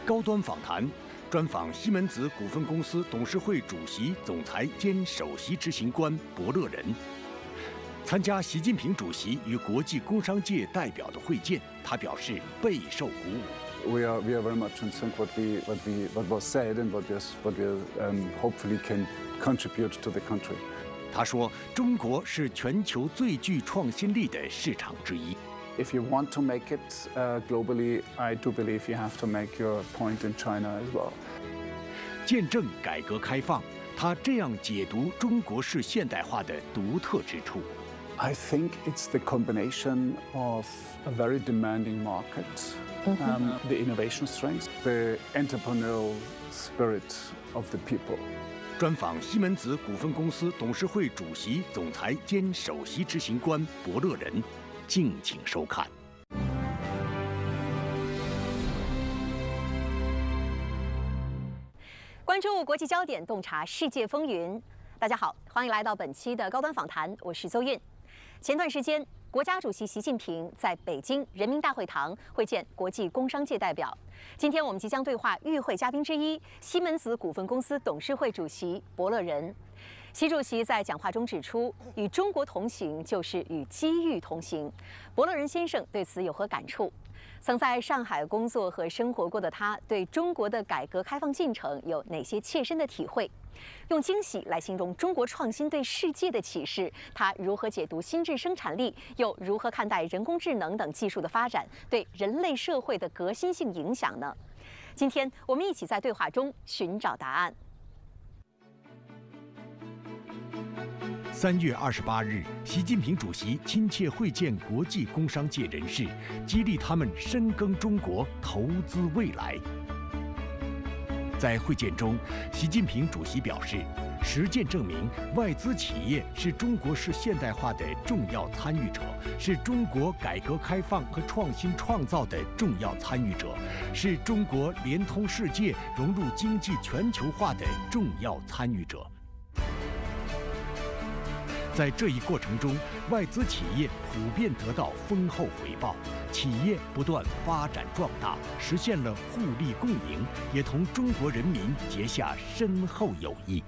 高端访谈，专访西门子股份公司董事会主席、总裁兼首席执行官博乐仁。参加习近平主席与国际工商界代表的会见，他表示备受鼓舞。We are very much in sync what was said and what we hopefully can contribute to the country. 他说，中国是全球最具创新力的市场之一。If you want to make it globally, I do believe you have to make your point in China as well. 见证改革开放，他这样解读中国式现代化的独特之处。I think it's the combination of a very demanding market, the innovation strength, the entrepreneurial spirit of the people. 专访西门子股份公司董事会主席、总裁兼首席执行官博乐仁，敬请收看。关注国际焦点，洞察世界风云。大家好，欢迎来到本期的高端访谈，我是邹韵。前段时间，国家主席习近平在北京人民大会堂会见国际工商界代表。今天我们即将对话与会嘉宾之一，西门子股份公司董事会主席博乐仁。习主席在讲话中指出，与中国同行就是与机遇同行。博乐仁先生对此有何感触？曾在上海工作和生活过的他，对中国的改革开放进程有哪些切身的体会？用惊喜来形容中国创新对世界的启示，他如何解读心智生产力，又如何看待人工智能等技术的发展对人类社会的革新性影响呢？今天我们一起在对话中寻找答案。3月28日，习近平主席亲切会见国际工商界人士，激励他们深耕中国，投资未来。在会见中，习近平主席表示，实践证明，外资企业是中国式现代化的重要参与者，是中国改革开放和创新创造的重要参与者，是中国联通世界、融入经济全球化的重要参与者。在这一过程中，外资企业普遍得到丰厚回报，企业不断发展壮大，实现了互利共赢，也同中国人民结下深厚友谊。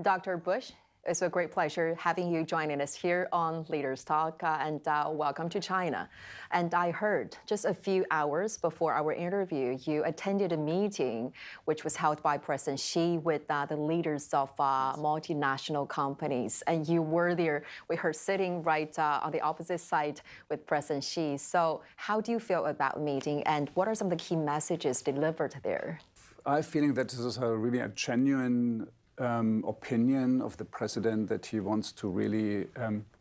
Dr. Bush, it's a great pleasure having you joining us here on Leaders Talk, and welcome to China. And I heard just a few hours before our interview, you attended a meeting which was held by President Xi with the leaders of multinational companies. And you were there, we heard, sitting right on the opposite side with President Xi. So how do you feel about the meeting, and what are some of the key messages delivered there? I'm feeling that this is really a genuine opinion of the president that he wants to really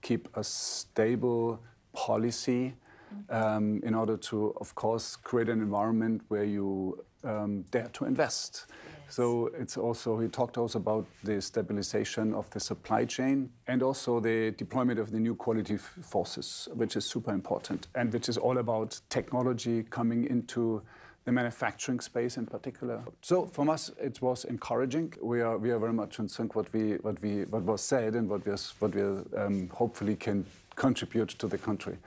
keep a stable policy in order to, of course, create an environment where you dare to invest. So it's also, he talked also about the stabilization of the supply chain and also the deployment of the new quality forces, which is super important and which is all about technology coming into the manufacturing space in particular. So from us, it was encouraging. We are very much in sync what was said and what we hopefully can contribute to the country.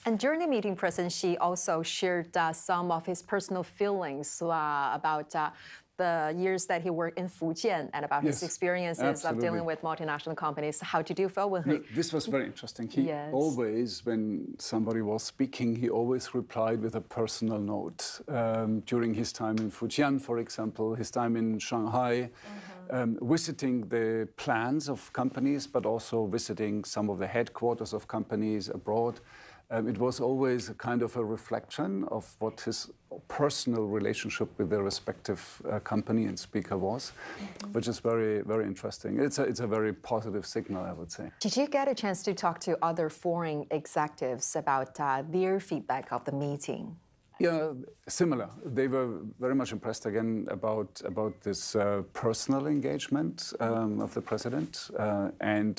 And during the meeting, President Xi also shared some of his personal feelings about the years that he worked in Fujian and about his experiences of dealing with multinational companies. How did you feel with him? This was very interesting. He always, when somebody was speaking, he always replied with a personal note. During his time in Fujian, for example, his time in Shanghai, visiting the plants of companies, but also visiting some of the headquarters of companies abroad. It was always a kind of a reflection of what his personal relationship with the respective company and speaker was, which is very, very interesting. It's a very positive signal, I would say. Did you get a chance to talk to other foreign executives about their feedback of the meeting? Yeah, similar. They were very much impressed again about this personal engagement of the president and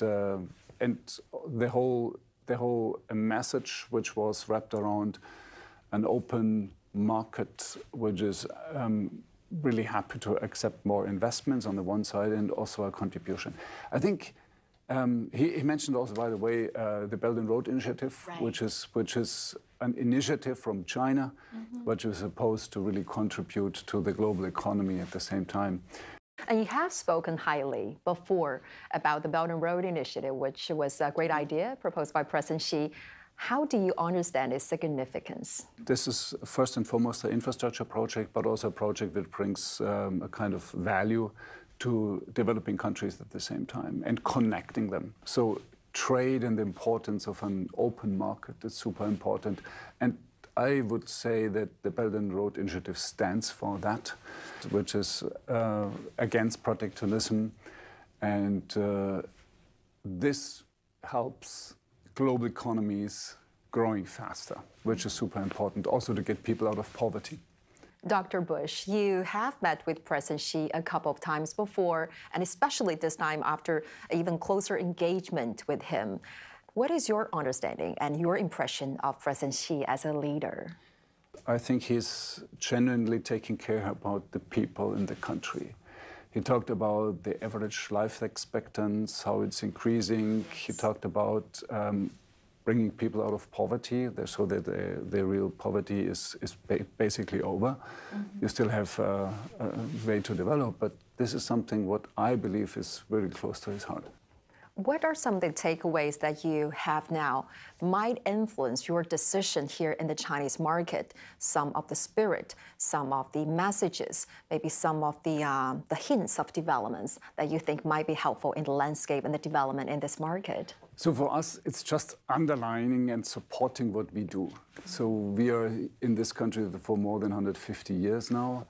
the whole message which was wrapped around an open market, which is really happy to accept more investments on the one side and also a contribution. I think He mentioned also, by the way, the Belt and Road Initiative, right. which is an initiative from China, which is supposed to really contribute to the global economy at the same time. And you have spoken highly before about the Belt and Road Initiative, which was a great idea proposed by President Xi. How do you understand its significance? This is first and foremost an infrastructure project, but also a project that brings a kind of value to developing countries at the same time and connecting them. So trade and the importance of an open market is super important. And I would say that the Belt and Road Initiative stands for that, which is against protectionism. And this helps global economies growing faster, which is super important, also to get people out of poverty. Dr. Bush, you have met with President Xi a couple of times before, and especially this time after even closer engagement with him. What is your understanding and your impression of President Xi as a leader? I think he's genuinely taking care about the people in the country. He talked about the average life expectancy, how it's increasing. He talked about bringing people out of poverty so that the real poverty is basically over. You still have a way to develop, but this is something what I believe is very close to his heart. What are some of the takeaways that you have now might influence your decision here in the Chinese market? Some of the spirit, some of the messages, maybe some of the hints of developments that you think might be helpful in the landscape and the development in this market? So for us, it's just underlining and supporting what we do. So we are in this country for more than 150 years now.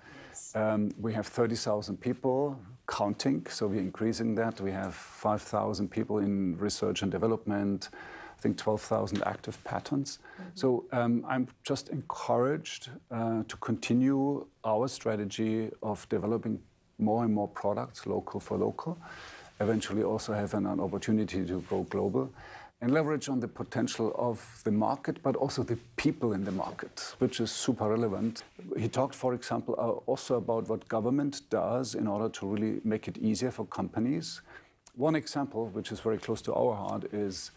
We have 30,000 people counting, so we're increasing that. We have 5,000 people in research and development, I think 12,000 active patents. So I'm just encouraged to continue our strategy of developing more and more products, local for local, eventually also have an opportunity to go global, and leverage on the potential of the market, but also the people in the market, which is super relevant. He talked, for example, also about what government does in order to really make it easier for companies. One example, which is very close to our heart, is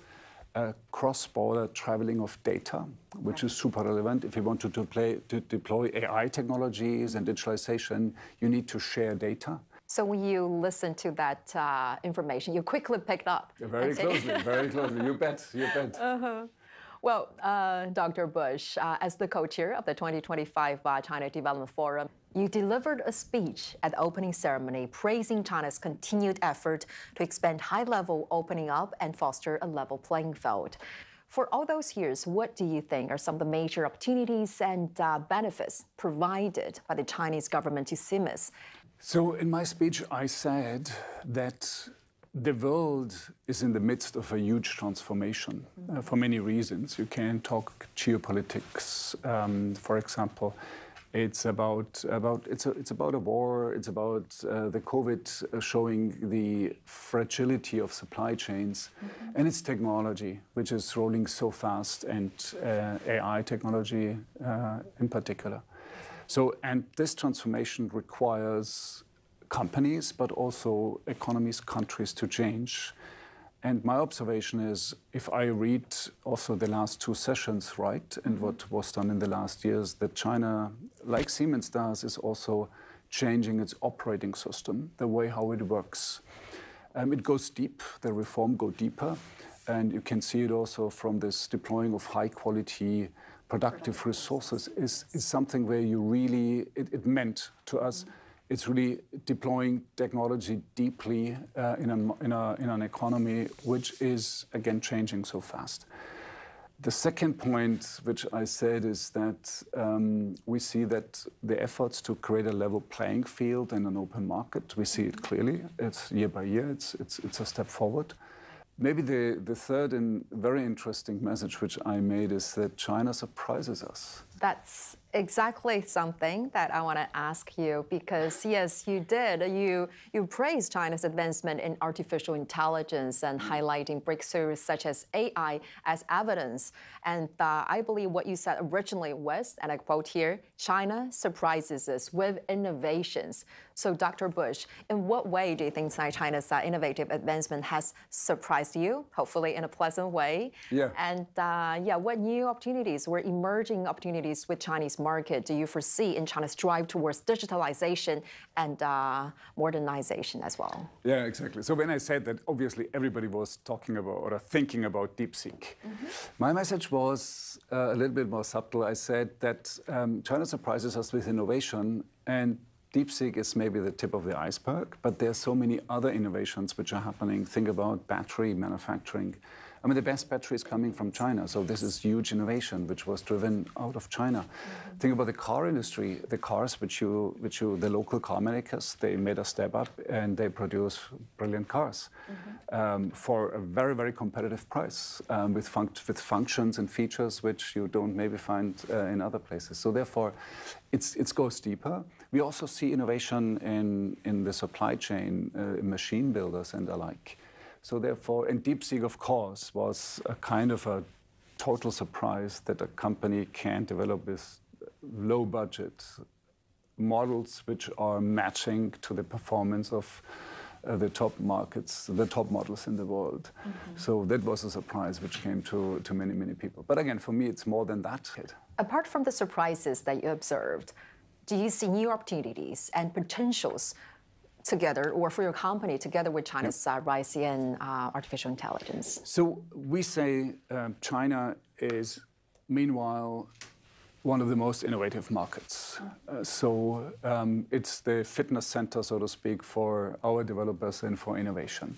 cross-border traveling of data, which is super relevant. If you want to deploy AI technologies and digitalization, you need to share data. So when you listen to that information, you quickly picked up. Very closely, very closely. You bet, you bet. Well, Dr. Bush, as the co-chair of the 2025 China Development Forum, you delivered a speech at the opening ceremony praising China's continued effort to expand high-level opening up and foster a level playing field. For all those years, what do you think are some of the major opportunities and benefits provided by the Chinese government to CIMIS? So in my speech, I said that the world is in the midst of a huge transformation for many reasons. You can talk geopolitics, for example. It's about a war. It's about the COVID showing the fragility of supply chains, and it's technology, which is rolling so fast, and AI technology in particular. So, and this transformation requires companies, but also economies, countries to change. And my observation is, if I read also the last two sessions, right, and what was done in the last years, that China, like Siemens does, is also changing its operating system, the way how it works. It goes deep, the reform go deeper, and you can see it also from this deploying of high quality productive resources is something where you really, it meant to us, it's really deploying technology deeply in an economy which is, again, changing so fast. The second point, which I said, is that we see that the efforts to create a level playing field and an open market, we see it clearly. It's year by year, it's a step forward. Maybe the third and very interesting message which I made is that China surprises us. That's exactly something that I want to ask you because, yes, you did. You praised China's advancement in artificial intelligence and highlighting breakthroughs such as AI as evidence. And I believe what you said originally was, and I quote here, China surprises us with innovations. So, Dr. Bush, in what way do you think China's innovative advancement has surprised you, hopefully in a pleasant way? Yeah. And what new opportunities or emerging opportunities with Chinese market do you foresee in China's drive towards digitalization and modernization as well? Yeah, exactly. So when I said that, obviously everybody was talking about or thinking about DeepSeek. My message was a little bit more subtle. I said that China surprises us with innovation, and DeepSeek is maybe the tip of the iceberg, but there are so many other innovations which are happening. Think about battery manufacturing. I mean, the best battery is coming from China, so this is huge innovation which was driven out of China. Think about the car industry. The cars the local car makers, they made a step up and they produce brilliant cars for a very, very competitive price with functions and features which you don't maybe find in other places. So therefore, it goes deeper. We also see innovation in the supply chain, machine builders and the like. So therefore, and DeepSeek, of course, was a kind of a total surprise that a company can develop with low budget models which are matching to the performance of the top markets, the top models in the world. So that was a surprise which came to many, many people. But again, for me, it's more than that. Apart from the surprises that you observed, do you see new opportunities and potentials together, or for your company, together with China's rise in artificial intelligence? So we say China is, meanwhile, one of the most innovative markets. It's the fitness center, so to speak, for our developers and for innovation.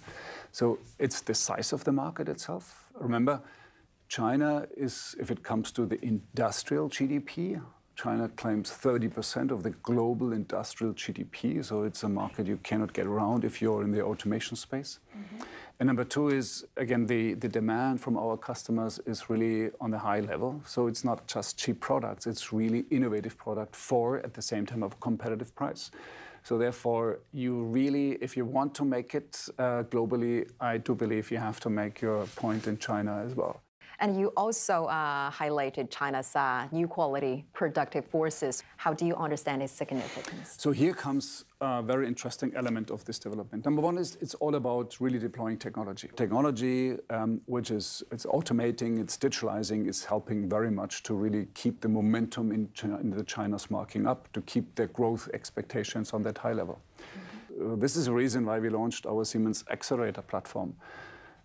So it's the size of the market itself. Remember, China is, if it comes to the industrial GDP, China claims 30% of the global industrial GDP, so it's a market you cannot get around if you're in the automation space. And number two is, again, the demand from our customers is really on the high level. So it's not just cheap products, it's really innovative product for, at the same time, a competitive price. So therefore, you really, if you want to make it globally, I do believe you have to make your point in China as well. And you also highlighted China's new quality productive forces. How do you understand its significance? So here comes a very interesting element of this development. Number one is it's all about really deploying technology. Technology, which is it's automating, it's digitalizing, is helping very much to really keep the momentum in the China's marking up, to keep their growth expectations on that high level. This is the reason why we launched our Siemens Accelerator platform,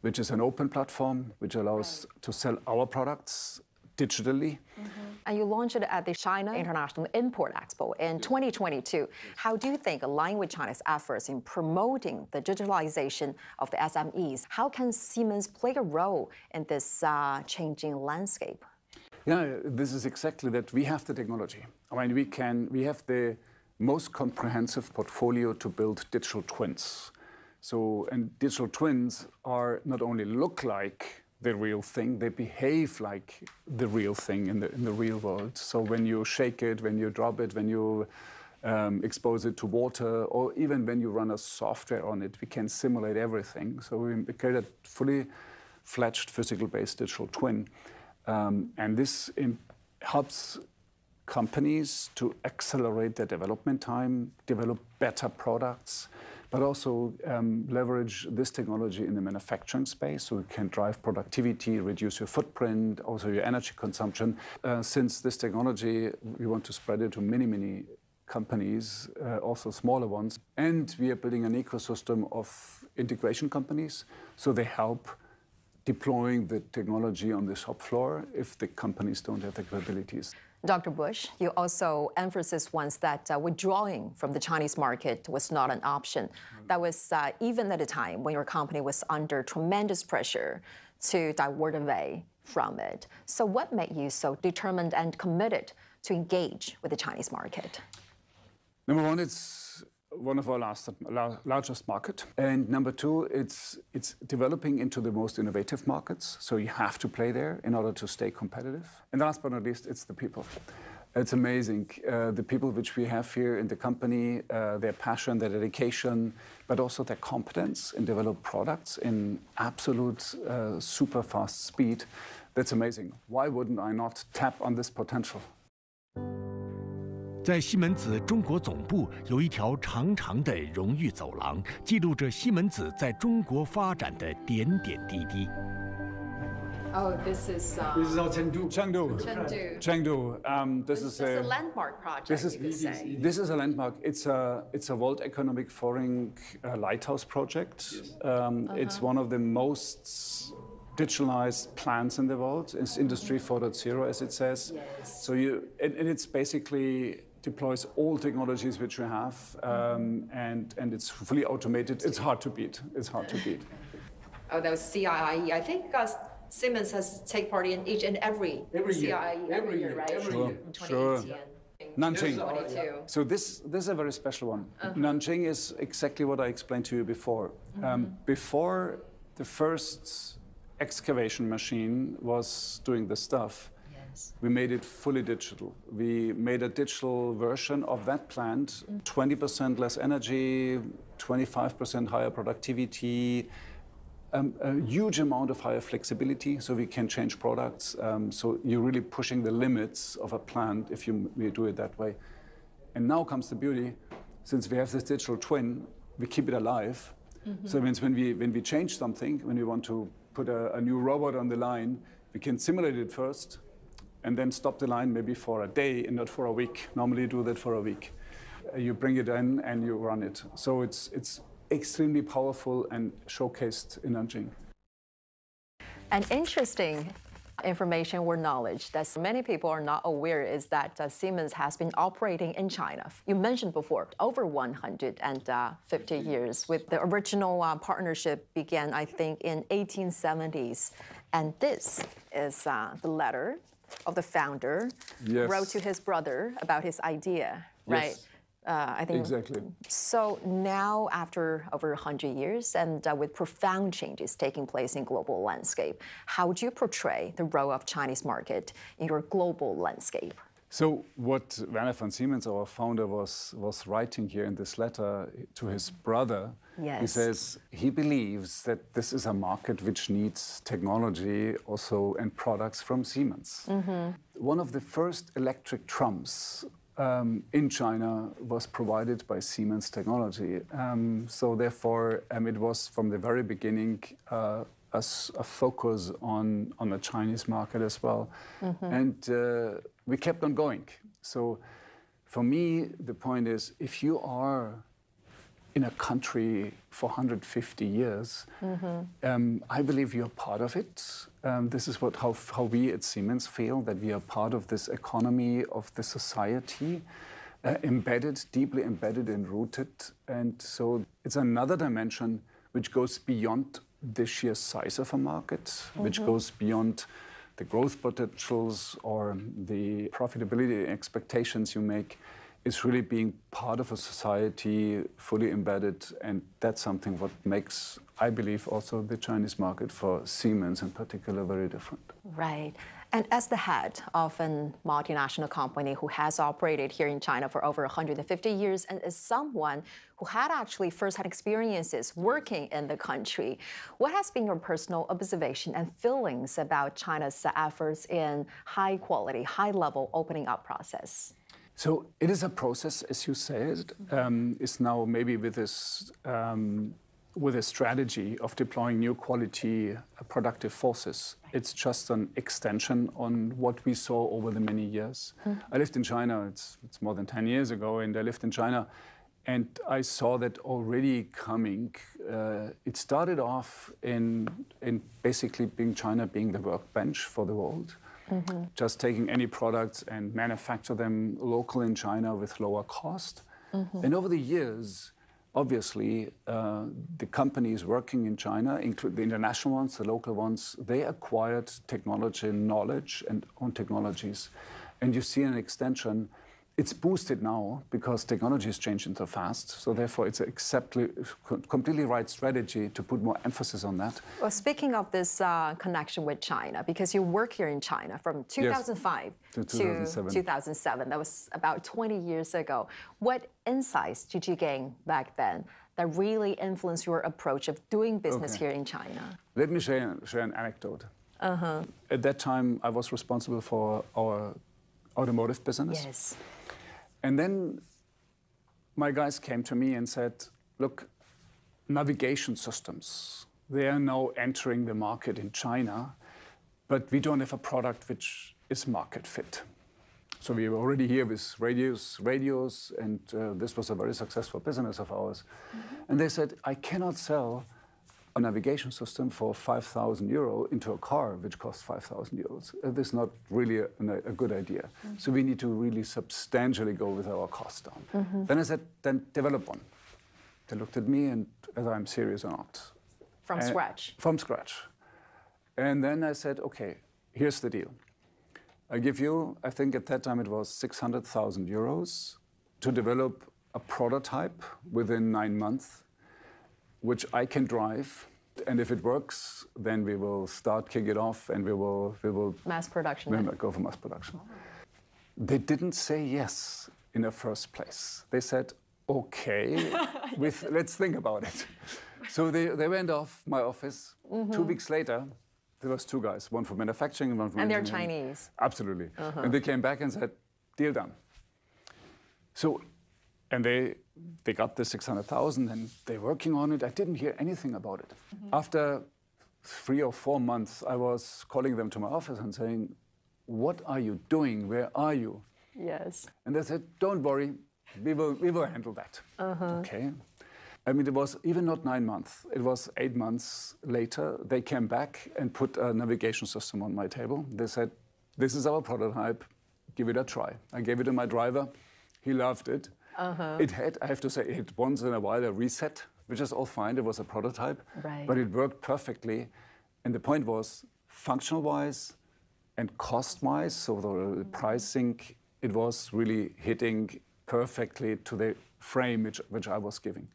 which is an open platform which allows to sell our products digitally. And you launched it at the China International Import Expo in 2022. How do you think, aligned with China's efforts in promoting the digitalization of the SMEs, how can Siemens play a role in this changing landscape? Yeah, this is exactly that. We have the technology. I mean, we have the most comprehensive portfolio to build digital twins. So, and digital twins are not only look like the real thing, they behave like the real thing in the real world. So when you shake it, when you drop it, when you expose it to water, or even when you run a software on it, we can simulate everything. So we create a fully fledged physical-based digital twin. And this helps companies to accelerate their development time, develop better products, but also leverage this technology in the manufacturing space so you can drive productivity, reduce your footprint, also your energy consumption. Since this technology, we want to spread it to many, many companies, also smaller ones. And we are building an ecosystem of integration companies, so they help deploying the technology on the shop floor if the companies don't have the capabilities. Dr. Bush, you also emphasized once that withdrawing from the Chinese market was not an option. That was even at a time when your company was under tremendous pressure to divert away from it. So what made you so determined and committed to engage with the Chinese market? Number one, it's one of our largest market. And number two, it's developing into the most innovative markets. So you have to play there in order to stay competitive. And last but not least, it's the people. It's amazing, the people which we have here in the company, their passion, their dedication, but also their competence in develop products in absolute super fast speed. That's amazing. Why wouldn't I not tap on this potential? 在西门子中国总部有一条长长的荣誉走廊，记录着西门子在中国发展的点点滴滴。 Oh, this is our Chengdu. This is a landmark project. This is a landmark. It's a World Economic Forum lighthouse project. It's one of the most digitalized plants in the world. It's Industry 4.0, as it says. Yes. So it's basically deploys all technologies which we have, and it's fully automated. It's hard to beat. It's hard to beat. Oh, that was CIIE. I think. Siemens has take part in each and every CIIE every year, right? Sure, in 2018 sure. and Nanjing. 2022. So this is a very special one. Nanjing is exactly what I explained to you before. Before the first excavation machine was doing the stuff, we made it fully digital. We made a digital version of that plant, 20% less energy, 25% higher productivity, a huge amount of higher flexibility, so we can change products. So you're really pushing the limits of a plant if we do it that way. And now comes the beauty. Since we have this digital twin, we keep it alive. So it means when we change something, when we want to put a new robot on the line, we can simulate it first and then stop the line maybe for a day and not for a week. Normally you do that for a week. You bring it in and you run it. So it's extremely powerful and showcased in Nanjing. An interesting information or knowledge that many people are not aware is that Siemens has been operating in China. You mentioned before, over 150 years. With the original partnership began, I think, in 1870s. And this is the letter of the founder wrote to his brother about his idea, right? Yes. I think exactly. So now, after over 100 years, and with profound changes taking place in global landscape, how would you portray the role of Chinese market in your global landscape? So what Werner von Siemens, our founder, was writing here in this letter to his brother, he says he believes that this is a market which needs technology also and products from Siemens. One of the first electric trams in China was provided by Siemens technology. So therefore, it was from the very beginning a focus on the Chinese market as well. And we kept on going. So for me, the point is, if you are in a country for 150 years, I believe you're part of it. This is how we at Siemens feel, that we are part of this economy, of the society, deeply embedded and rooted. And so it's another dimension which goes beyond the sheer size of a market, which goes beyond the growth potentials or the profitability expectations you make. It's really being part of a society, fully embedded, and that's something what makes, I believe, also the Chinese market for Siemens in particular very different. Right. And as the head of a multinational company who has operated here in China for over 150 years, and as someone who had actually first-hand experiences working in the country, what has been your personal observation and feelings about China's efforts in high-quality, high-level opening up process? So it is a process, as you said, is now maybe with this with a strategy of deploying new quality productive forces. It's just an extension on what we saw over the many years. I lived in China, it's more than 10 years ago, and I lived in China, and I saw that already coming. It started off in basically China being the workbench for the world. Just taking any products and manufacture them local in China with lower cost. And over the years, obviously, the companies working in China, including the international ones, the local ones, they acquired technology, knowledge, and own technologies. And you see an extension. it's boosted now because technology is changing so fast. So therefore, it's exactly completely right strategy to put more emphasis on that. Well, speaking of this connection with China, because you work here in China from 2005 to 2007. That was about 20 years ago. What insights did you gain back then that really influenced your approach of doing business here in China? Let me share an anecdote. At that time, I was responsible for our automotive business. Yes. And then my guys came to me and said, look, navigation systems, they are now entering the market in China, but we don't have a product which is market fit. So we were already here with radios, and this was a very successful business of ours. And they said, I cannot sell a navigation system for 5,000 euro into a car which costs 5,000 euros. This is not really a good idea. So we need to really substantially go with our cost down. Then I said, then develop one. They looked at me and whether I'm serious or not. From scratch? From scratch. And then I said, okay, here's the deal. I give you, I think at that time it was 600,000 euros to develop a prototype within 9 months, which I can drive, and if it works, then we will start, kick it off, and we will mass production. Go for mass production. They didn't say yes in the first place. They said, okay, let's think about it. So they went off my office. 2 weeks later, there was 2 guys, one for manufacturing and one for engineering. And they're Chinese. Absolutely. And they came back and said, deal done. So, and they got the 600,000 and they're working on it. I didn't hear anything about it. After 3 or 4 months, I was calling them to my office and saying, what are you doing? Where are you? Yes. And they said, don't worry, we will handle that. Okay. I mean, it was even not 9 months. It was 8 months later. They came back and put a navigation system on my table. They said, this is our prototype. Give it a try. I gave it to my driver. He loved it. It had, I have to say, it had once in a while a reset, which is all fine. It was a prototype, but it worked perfectly. And the point was, functional-wise and cost-wise, so the pricing, it was really hitting perfectly to the frame which I was giving.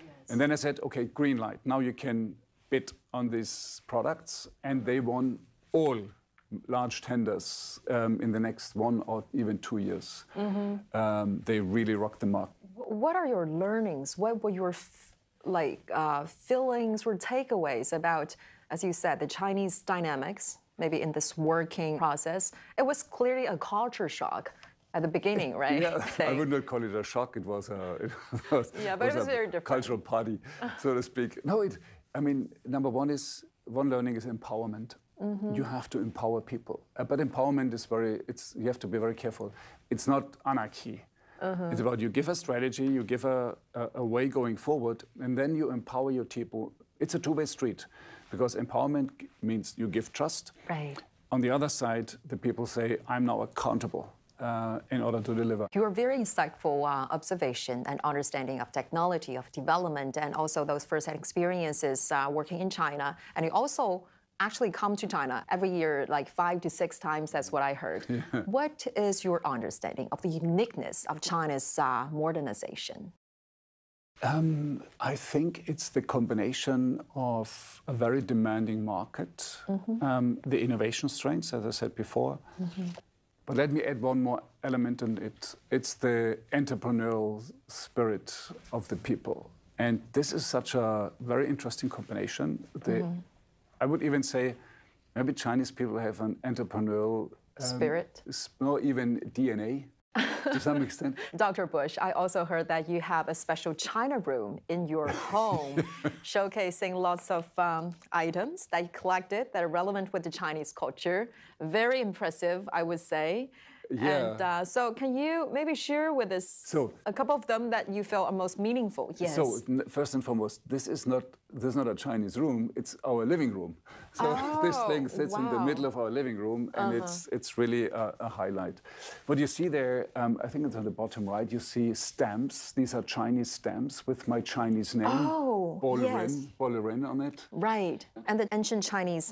Yes. And then I said, okay, green light. Now you can bid on these products. And they won all large tenders in the next 1 or even 2 years. They really rocked the market. What are your learnings? What were your feelings or takeaways about, as you said, the Chinese dynamics, maybe in this working process? It was clearly a culture shock at the beginning, right? Yeah, I would not call it a shock. It was a very different. Cultural party, so to speak. No, I mean, number one learning is empowerment. You have to empower people. But empowerment is you have to be very careful. It's not anarchy. It's about you give a strategy, you give a way going forward, and then you empower your people. It's a two-way street, because empowerment means you give trust. Right. On the other side, the people say, I'm now accountable in order to deliver. Your very insightful observation and understanding of technology, of development, and also those first-hand experiences working in China. And you also actually come to China every year, like 5 to 6 times, that's what I heard. Yeah. What is your understanding of the uniqueness of China's modernization? I think it's the combination of a very demanding market, the innovation strengths, as I said before. But let me add one more element in it. It's the entrepreneurial spirit of the people. And this is such a very interesting combination. I would even say maybe Chinese people have an entrepreneurial spirit, or even DNA to some extent. Dr. Bush, I also heard that you have a special China room in your home, showcasing lots of items that you collected that are relevant with the Chinese culture. Very impressive, I would say. Yeah. And so can you maybe share with us a couple of them that you felt are most meaningful? Yes. So first and foremost, this is not a Chinese room, it's our living room. So this thing sits in the middle of our living room, and it's really a highlight. What you see there, I think it's on the bottom right, you see stamps. These are Chinese stamps with my Chinese name, Bor乐仁on it. Right, and the ancient Chinese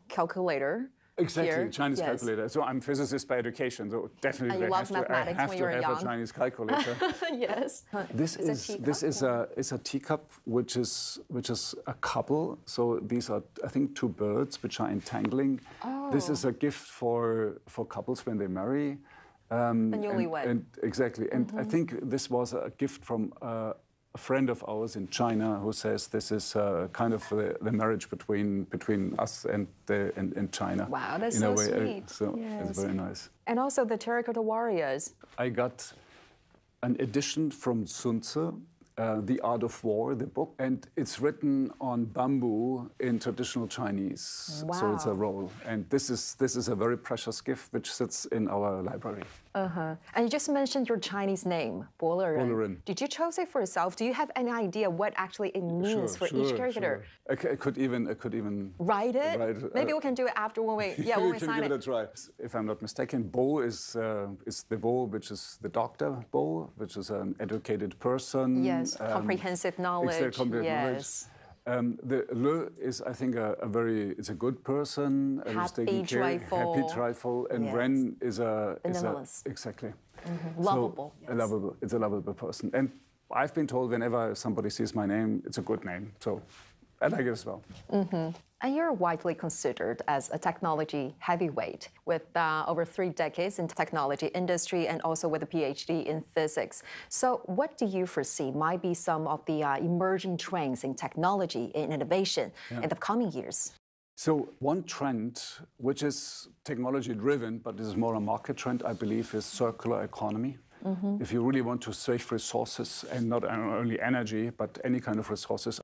calculator. Exactly, here. Chinese Yes. calculator. So I'm a physicist by education, so definitely And you I loved have mathematics when you were to have young. a Chinese calculator. Yes. This is a teacup which is a couple. So these are, I think, two birds which are entangling. Oh. This is a gift for couples when they marry. The newlywed. And exactly. And I think this was a gift from a friend of ours in China who says this is kind of the marriage between us and China. Wow, that's in so a way. sweet. So Yes. it's very nice. And also the terracotta warriors. I got an edition from Sun Tzu, The Art of War, the book, and it's written on bamboo in traditional Chinese. Wow. So it's a roll, and this is a very precious gift which sits in our library. And you just mentioned your Chinese name, Bo Le Ren. Bo Le Ren. Did you choose it for yourself? Do you have any idea what actually it means for each character? Sure. I could even Write it? Maybe we can do it after when we when we can sign give it a try. If I'm not mistaken, Bo is the Bo, which is the doctor Bo, which is an educated person. Yes, comprehensive knowledge. Yes. The Le is, I think, it's a good person. Happy, joyful, and yes. Ren is a exactly. Lovable. So, yes. It's a lovable person. And I've been told whenever somebody sees my name, it's a good name. So I like it as well. And you're widely considered as a technology heavyweight with over 3 decades in the technology industry and also with a PhD in physics. So what do you foresee might be some of the emerging trends in technology and innovation in the coming years? So one trend, which is technology-driven, but is more a market trend, I believe, is circular economy. If you really want to save resources, and not only energy, but any kind of resources.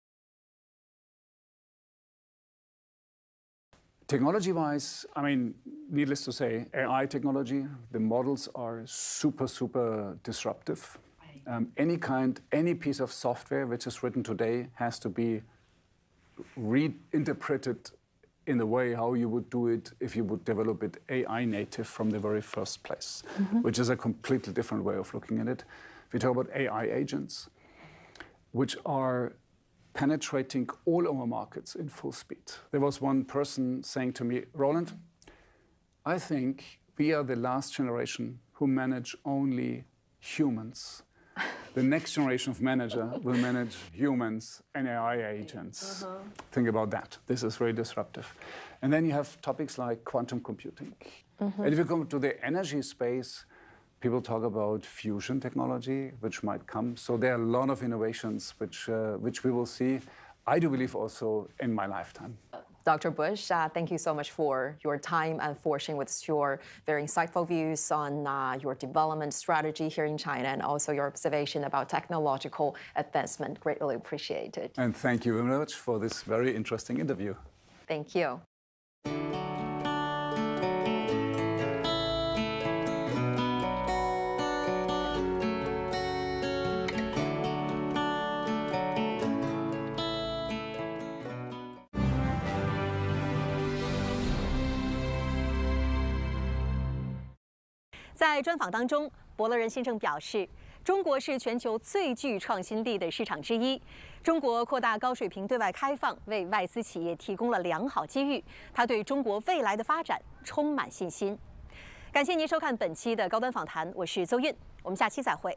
Technology-wise, I mean, needless to say, AI technology, the models are super disruptive. Any piece of software which is written today has to be reinterpreted in the way how you would do it if you would develop it AI native from the very first place, which is a completely different way of looking at it. We talk about AI agents, which are penetrating all our markets in full speed. There was one person saying to me, Roland, I think we are the last generation who manage only humans. The next generation of manager will manage humans and AI agents. Think about that. This is very disruptive. And then you have topics like quantum computing. And if you come to the energy space, people talk about fusion technology, which might come. So there are a lot of innovations which we will see, I do believe, also in my lifetime. Dr. Bush, thank you so much for your time and for sharing with us your very insightful views on your development strategy here in China and also your observation about technological advancement. Greatly appreciated. And thank you very much for this very interesting interview. Thank you.在专访当中，伯乐仁先生表示，中国是全球最具创新力的市场之一。中国扩大高水平对外开放，为外资企业提供了良好机遇。他对中国未来的发展充满信心。感谢您收看本期的高端访谈，我是邹韵，我们下期再会。